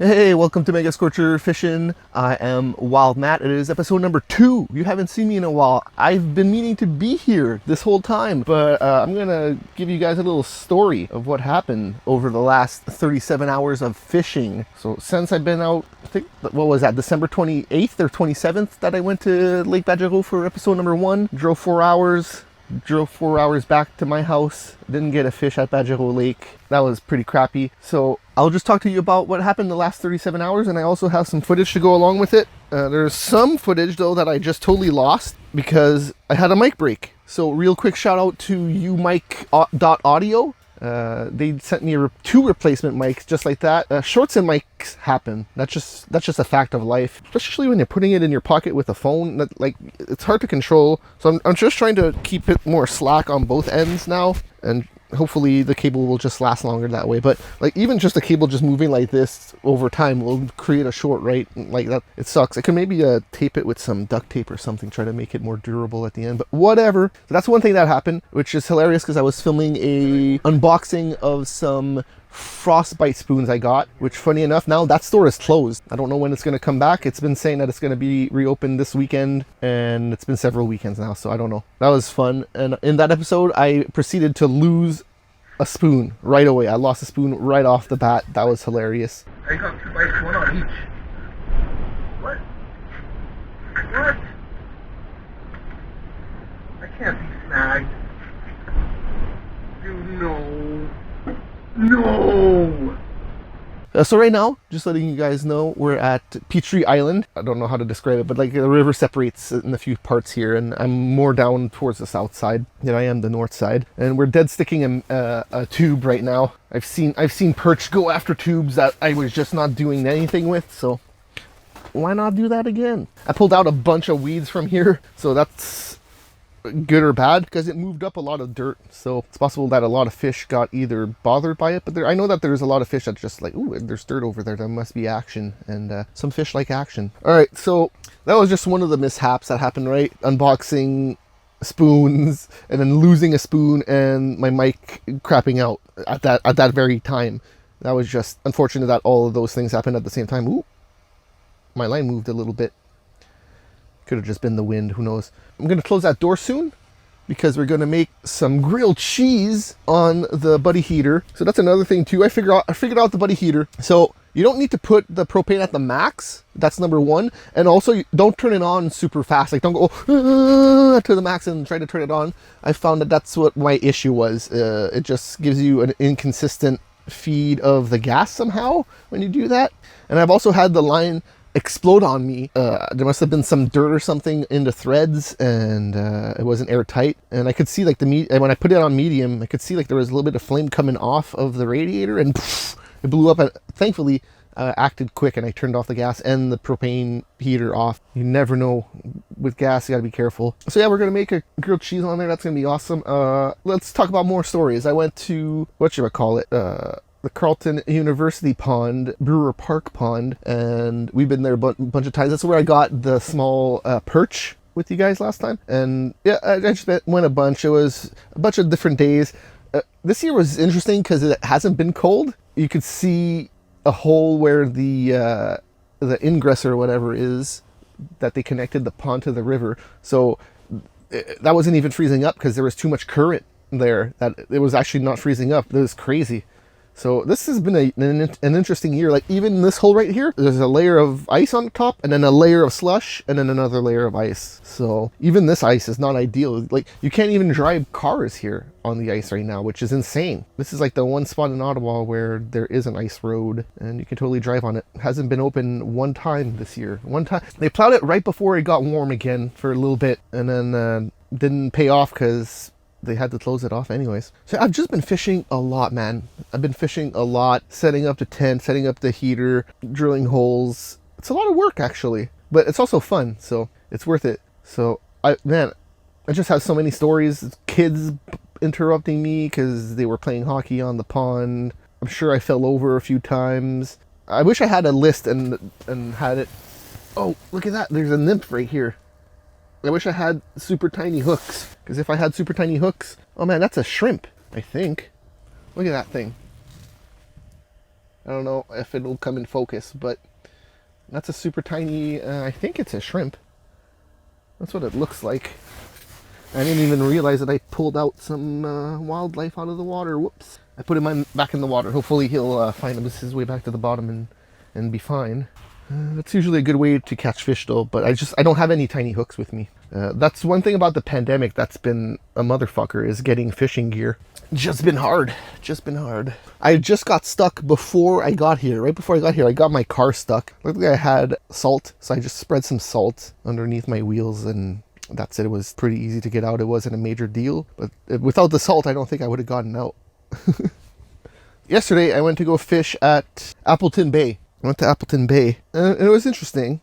Hey, welcome to Megascorcher Fishing. I am Wild Matt. It is episode number 2. You haven't seen me in a while. I've been meaning to be here this whole time, but I'm gonna give you guys a little story of what happened over the last 37 hours of fishing. So since I've been out, I think, what was that, December 28th or 27th that I went to Lake Badgerot for episode number 1. Drove 4 hours back to my house. Didn't get a fish at Badgerot Lake. That was pretty crappy. So I'll just talk to you about what happened the last 37 hours, and I also have some footage to go along with it. There's some footage though that I just totally lost because I had a mic break. So real quick shout out to umic.audio. They sent me 2 replacement mics just like that. Shorts and mics happen. That's just a fact of life, especially when you're putting it in your pocket with a phone. Like, it's hard to control. So I'm just trying to keep it more slack on both ends now, and hopefully the cable will just last longer that way. But like, even just the cable just moving like this over time will create a short, right? Like that, it sucks. I could maybe tape it with some duct tape or something, try to make it more durable at the end, but whatever. So that's one thing that happened, which is hilarious because I was filming a unboxing of some frostbite spoons I got, which funny enough, now that store is closed. I don't know when it's going to come back. It's been saying that it's going to be reopened this weekend, and it's been several weekends now, so I don't know. That was fun. And in that episode I proceeded to lose a spoon right away. I lost a spoon right off the bat. That was hilarious. I got 2 bites, 1 on each. What? What? I can't be snagged. Dude, no. No! So right now, just letting you guys know, we're at Petrie Island. I don't know how to describe it, but like the river separates in a few parts here, and I'm more down towards the south side than I am the north side. And we're dead sticking a tube right now. I've seen perch go after tubes that I was just not doing anything with, so why not do that again? I pulled out a bunch of weeds from here, so that's good or bad because it moved up a lot of dirt, so it's possible that a lot of fish got either bothered by it, but I know that there's a lot of fish that's just like, ooh, there's dirt over there, must be action, and some fish like action. All right, so that was just one of the mishaps that happened, right? Unboxing spoons and then losing a spoon and my mic crapping out at that very time. That was just unfortunate that all of those things happened at the same time. Ooh, my line moved a little bit. Could have just been the wind, who knows. I'm going to close that door soon because we're going to make some grilled cheese on the buddy heater. So that's another thing too. I figured out the buddy heater. So you don't need to put the propane at the max. That's number 1. And also, don't turn it on super fast. Like, don't go to the max and try to turn it on. I found that that's what my issue was. It just gives you an inconsistent feed of the gas somehow when you do that. And I've also had the line explode on me. There must have been some dirt or something in the threads, and it wasn't airtight, and I could see like when I put it on medium, I could see like there was a little bit of flame coming off of the radiator, and poof, it blew up. And thankfully acted quick, and I turned off the gas and the propane heater off. You never know with gas, you gotta be careful. So yeah, we're gonna make a grilled cheese on there. That's gonna be awesome. Let's talk about more stories. I went to, the Carleton University Pond, Brewer Park Pond, and we've been there a bunch of times. That's where I got the small perch with you guys last time. And yeah, I just went a bunch. It was a bunch of different days. This year was interesting because it hasn't been cold. You could see a hole where the ingress or whatever is that they connected the pond to the river. So that wasn't even freezing up because there was too much current there that it was actually not freezing up. It was crazy. So this has been an interesting year. Like, even this hole right here, there's a layer of ice on the top, and then a layer of slush, and then another layer of ice. So even this ice is not ideal. Like, you can't even drive cars here on the ice right now, which is insane. This is like the one spot in Ottawa where there is an ice road, and you can totally drive on it. It hasn't been open one time this year. One time they plowed it right before it got warm again for a little bit, and then didn't pay off because they had to close it off anyways. So I've just been fishing a lot, man. I've been fishing a lot, setting up the tent, setting up the heater, drilling holes. It's a lot of work actually, but it's also fun, so it's worth it. So I just have so many stories. Kids interrupting me because they were playing hockey on the pond. I'm sure I fell over a few times. I wish I had a list and had it. Oh, look at that. There's a nymph right here. I wish I had super tiny hooks, because if I had super tiny hooks, oh man, that's a shrimp, I think. Look at that thing. I don't know if it'll come in focus, but that's a super tiny, I think it's a shrimp. That's what it looks like. I didn't even realize that I pulled out some wildlife out of the water. Whoops. I put him back in the water. Hopefully he'll find his way back to the bottom and be fine. That's usually a good way to catch fish though, but I don't have any tiny hooks with me. That's one thing about the pandemic that's been a motherfucker, is getting fishing gear. Just been hard. I just got stuck before I got here. Right before I got here, I got my car stuck. Luckily I had salt, so I just spread some salt underneath my wheels and that's it. It was pretty easy to get out. It wasn't a major deal, but without the salt, I don't think I would have gotten out. Yesterday, I went to go fish at Appleton Bay. I went to Appleton Bay, and it was interesting.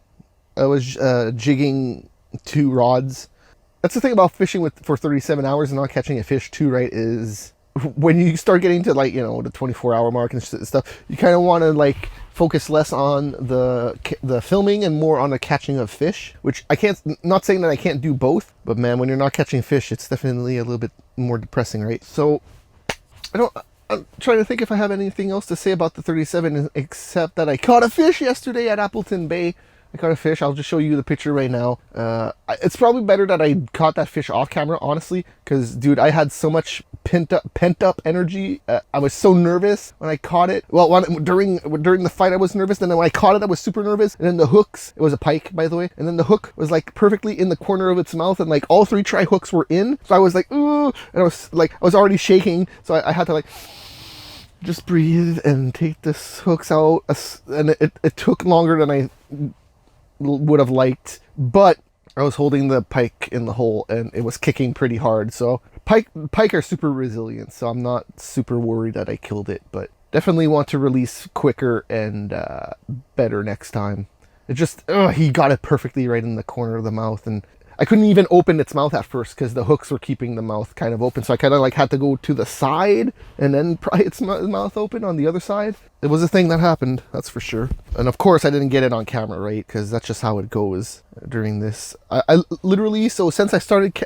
I was jigging 2 rods. That's the thing about fishing for 37 hours and not catching a fish too, right? Is when you start getting to, like, you know, the 24-hour mark and stuff, you kind of want to like focus less on the filming and more on the catching of fish, which I can't, not saying that I can't do both, but man, when you're not catching fish, it's definitely a little bit more depressing, right? So I'm trying to think if I have anything else to say about the 37, except that I caught a fish yesterday at Appleton Bay. I caught a fish. I'll just show you the picture right now. It's probably better that I caught that fish off camera, honestly, because, dude, I had so much pent up energy. I was so nervous when I caught it. Well, during the fight, I was nervous. Then when I caught it, I was super nervous. And then the hooks, it was a pike, by the way. And then the hook was like perfectly in the corner of its mouth, and like all 3 tri hooks were in. So I was like, ooh, and I was already shaking. So I had to like just breathe and take this hooks out. And it took longer than I would have liked, but I was holding the pike in the hole and it was kicking pretty hard. So pike are super resilient, so I'm not super worried that I killed it, but definitely want to release quicker and better next time. It just, he got it perfectly right in the corner of the mouth, and I couldn't even open its mouth at first because the hooks were keeping the mouth kind of open. So I kind of like had to go to the side and then pry its mouth open on the other side. It was a thing that happened, that's for sure. And of course I didn't get it on camera, right? Because that's just how it goes during this. I literally, so since I started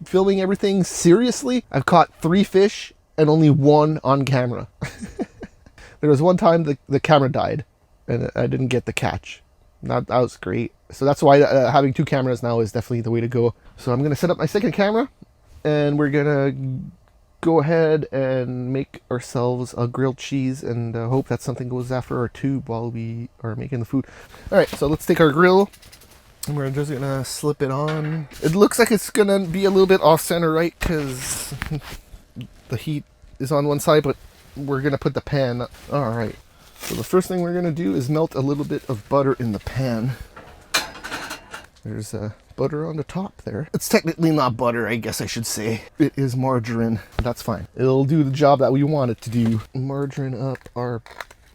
filming everything seriously, I've caught 3 fish and only 1 on camera. There was one time the camera died and I didn't get the catch. That was great. So that's why having 2 cameras now is definitely the way to go. So I'm going to set up my second camera and we're going to go ahead and make ourselves a grilled cheese and hope that something goes after our tube while we are making the food. All right, so let's take our grill and we're just going to slip it on. It looks like it's going to be a little bit off center, right? Because the heat is on one side, but we're going to put the pan. All right. So the first thing we're going to do is melt a little bit of butter in the pan. There's butter on the top there. It's technically not butter, I guess I should say. It is margarine. That's fine. It'll do the job that we want it to do. Margarine up our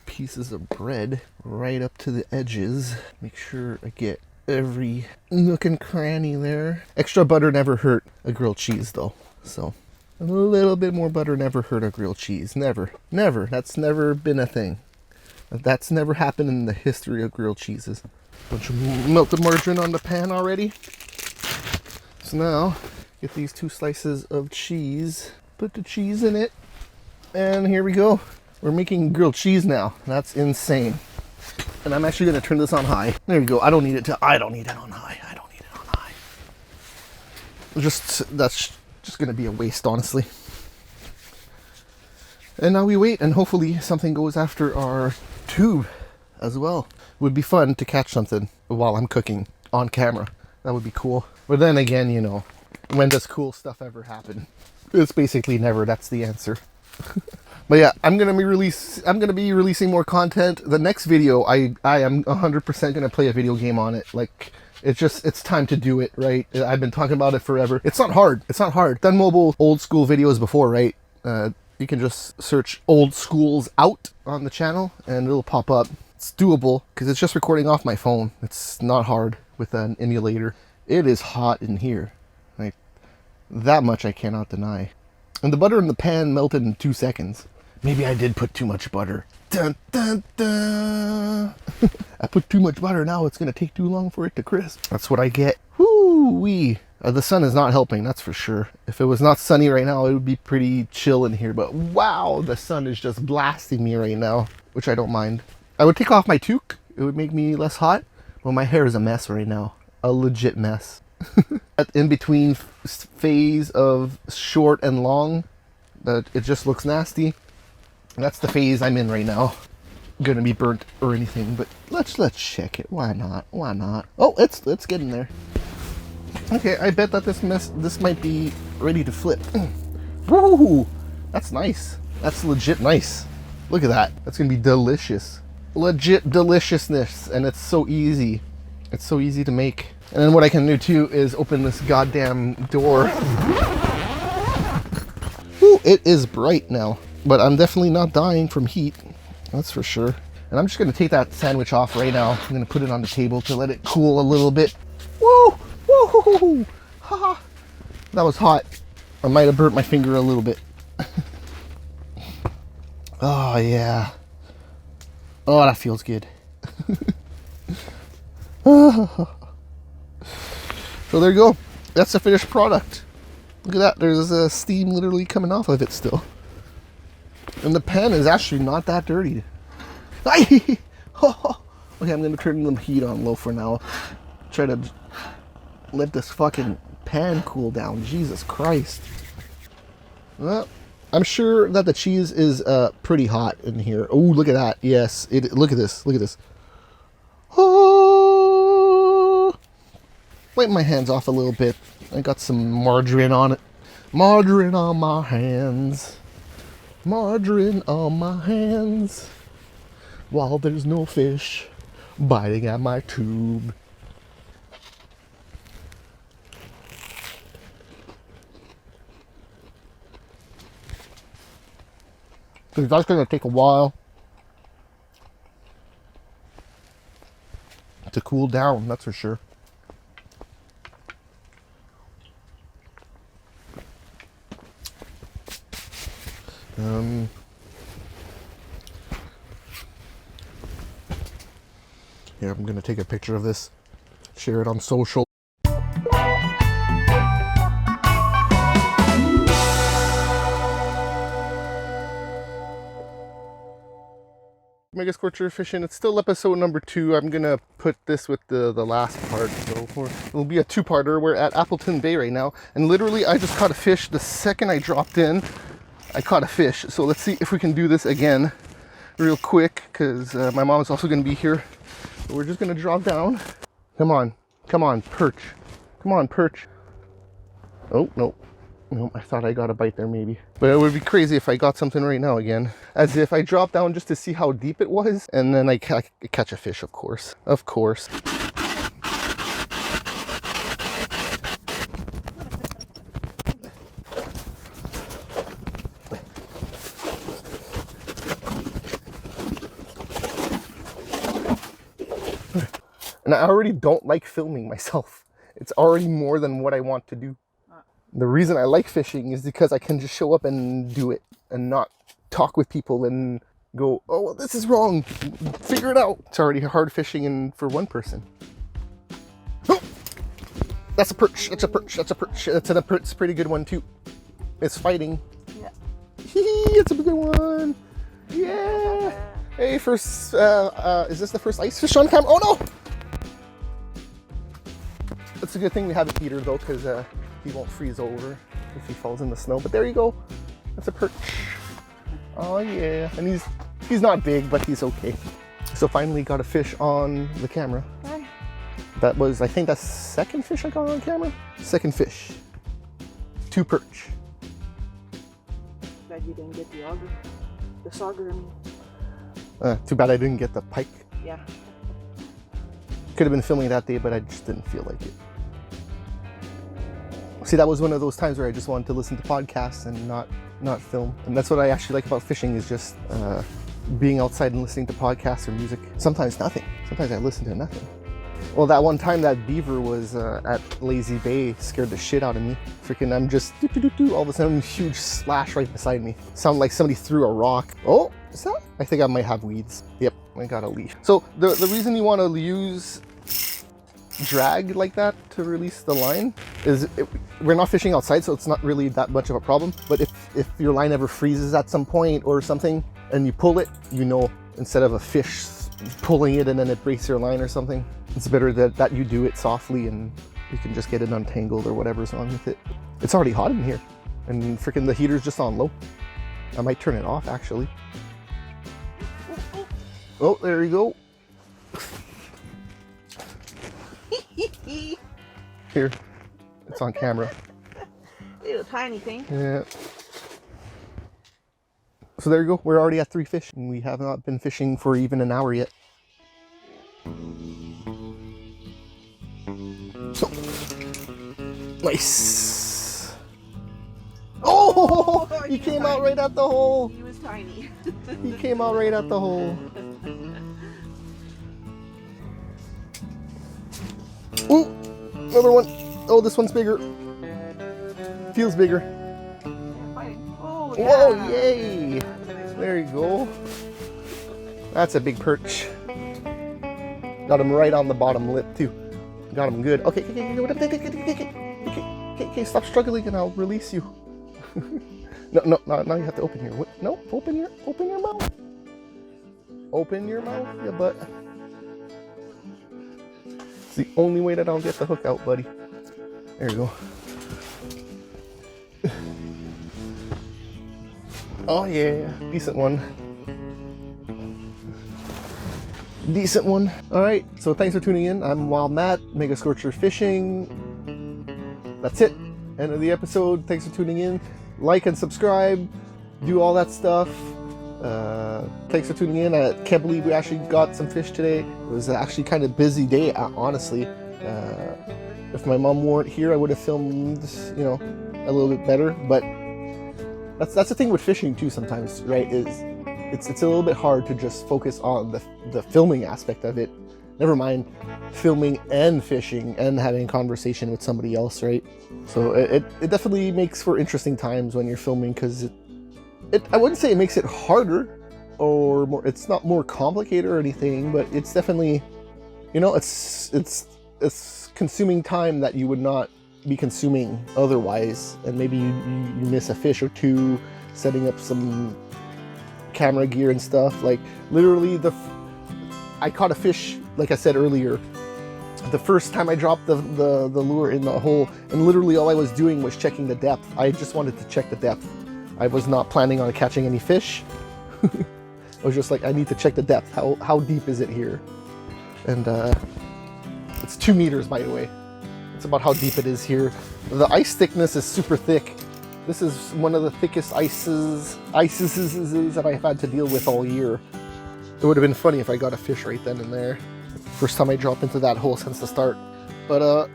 pieces of bread right up to the edges. Make sure I get every nook and cranny there. Extra butter never hurt a grilled cheese though. So a little bit more butter never hurt a grilled cheese. Never. Never. That's never been a thing. That's never happened in the history of grilled cheeses. Bunch of melted margarine on the pan already. So now, get these 2 slices of cheese. Put the cheese in it. And here we go. We're making grilled cheese now. That's insane. And I'm actually going to turn this on high. There you go. I don't need it on high. I don't need it on high. That's just going to be a waste, honestly. And now we wait, and hopefully something goes after our tube as well. It would be fun to catch something while I'm cooking on camera. That would be cool. But then again, you know, when does cool stuff ever happen? It's basically never. That's the answer. But yeah, I'm gonna be releasing more content. The next video, I am 100% gonna play a video game on it. Like, it's time to do it, right? I've been talking about it forever. It's not hard. Done mobile old school videos before, right? You can just search old schools out on the channel and it'll pop up. It's doable because it's just recording off my phone. It's not hard with an emulator. It is hot in here. Like, that much I cannot deny. And the butter in the pan melted in 2 seconds. Maybe I did put too much butter. Dun, dun, dun. I put too much butter, now it's going to take too long for it to crisp. That's what I get. Whoo-wee. The sun is not helping, that's for sure. If it was not sunny right now, it would be pretty chill in here. But wow, the sun is just blasting me right now. which I don't mind. I would take off my toque. It would make me less hot. Well, my hair is a mess right now. A legit mess. In between phase of short and long, that it just looks nasty. That's the phase I'm in right now. Gonna be burnt or anything, but let's check it. Why not? Why not? Oh, let's get in there. Okay, I bet that this might be ready to flip. Woo! That's nice. That's legit nice. Look at that. That's gonna be delicious. Legit deliciousness, and it's so easy. It's so easy to make. And then what I can do too is open this goddamn door. Ooh, it is bright now, but I'm definitely not dying from heat. That's for sure. And I'm just gonna take that sandwich off right now. I'm gonna put it on the table to let it cool a little bit. Woo! Woo! Ha! That was hot. I might have burnt my finger a little bit. Oh yeah. Oh, that feels good. So there you go. That's the finished product. Look at that. There's steam literally coming off of it still. And the pan is actually not that dirty. Okay, I'm going to turn the heat on low for now. Try to let this fucking pan cool down. Jesus Christ. Well, I'm sure that the cheese is pretty hot in here. Oh, look at that. Yes. Look at this. Look at this. Oh. Wipe my hands off a little bit. I got some margarine on it. Margarine on my hands. Margarine on my hands. While there's no fish biting at my tube. Because that's going to take a while to cool down, that's for sure. Here, I'm going to take a picture of this, share it on social. Megascorcher fishing. It's still episode number 2. I'm gonna put this with the last part, so it'll be a 2-parter. We're at Appleton Bay right now, and literally I just caught a fish. The second I dropped in, I caught a fish. So let's see if we can do this again real quick, because my mom is also gonna be here. So we're just gonna drop down. Come on, perch. Come on, perch. Oh, no. No, I thought I got a bite there maybe. But it would be crazy if I got something right now again. As if I dropped down just to see how deep it was, and then I catch a fish, of course. Of course. And I already don't like filming myself. It's already more than what I want to do. The reason I like fishing is because I can just show up and do it and not talk with people and go, oh, well, this is wrong. Figure it out. It's already hard fishing for one person. Oh, that's a perch. That's a perch. That's a perch. It's a pretty good one, too. It's fighting. Yeah. It's a good one. Yeah. Hey, first, is this the first ice fish on camera? Oh, no. It's a good thing we have a heater, though, because he won't freeze over if he falls in the snow. But there you go. That's a perch. Oh yeah. And he's not big, but he's okay. So finally got a fish on the camera. Hi. That was, I think, the second fish I got on camera. Second fish. 2 perch. Glad you didn't get the auger. The sauger, I mean. Too bad I didn't get the pike. Yeah. Could have been filming that day, but I just didn't feel like it. See, that was one of those times where I just wanted to listen to podcasts and not film. And that's what I actually like about fishing, is just being outside and listening to podcasts or music. Sometimes nothing. Sometimes I listen to nothing. Well, that one time that beaver was at Lazy Bay scared the shit out of me. Freaking, I'm just all of a sudden, huge splash right beside me. Sounded like somebody threw a rock. Oh, is that? I think I might have weeds. Yep, I got a leaf. So the reason you want to use drag like that to release the line is we're not fishing outside, so it's not really that much of a problem. But if your line ever freezes at some point or something and you pull it, you know instead of a fish pulling it and then it breaks your line or something. It's better that you do it softly and you can just get it untangled or whatever's wrong with it. It's already hot in here and freaking the heater's just on low. I might turn it off actually. Oh, there you go. Here, it's on camera. Little tiny thing. Yeah. So there you go. We're already at 3 fish, and we have not been fishing for even an hour yet. So nice. Oh, he came out right at the hole. He was tiny. He came out right at the hole. Ooh, another one. Oh, this one's bigger. Feels bigger. Oh, Whoa, yeah. yay. There you go. That's a big perch. Got him right on the bottom lip too. Got him good. Okay, okay, stop struggling and I'll release you. No, now you have to open your, no, open your mouth. Open your mouth, yeah, butt. It's the only way that I'll get the hook out, buddy. There you go. Oh yeah, decent one. Decent one. All right, so thanks for tuning in. I'm Wild Matt, Megascorcher Fishing. That's it. End of the episode. Thanks for tuning in. Like and subscribe. Do all that stuff. Thanks for tuning in. I can't believe we actually got some fish today. It was actually kind of busy day, honestly. If my mom weren't here, I would have filmed, you know, a little bit better. But that's the thing with fishing too. Sometimes, right? It's a little bit hard to just focus on the filming aspect of it. Never mind filming and fishing and having a conversation with somebody else, right? So it definitely makes for interesting times when you're filming, because I wouldn't say it makes it harder or more. It's not more complicated or anything, but it's definitely, you know, it's consuming time that you would not be consuming otherwise, and maybe you miss a fish or two, setting up some camera gear and stuff. Like literally I caught a fish, like I said earlier, the first time I dropped the lure in the hole, and literally all I was doing was checking the depth. I just wanted to check the depth. I was not planning on catching any fish. I was just like, I need to check the depth. How deep is it here? And it's 2 meters, by the way. It's about how deep it is here. The ice thickness is super thick. This is one of the thickest ices that I've had to deal with all year. It would have been funny if I got a fish right then and there. First time I dropped into that hole since the start. But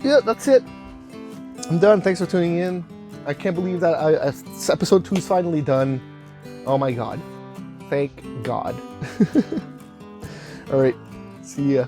yeah, that's it. I'm done. Thanks for tuning in. I can't believe that episode 2 is finally done. Oh my god. Thank God. All right. See ya.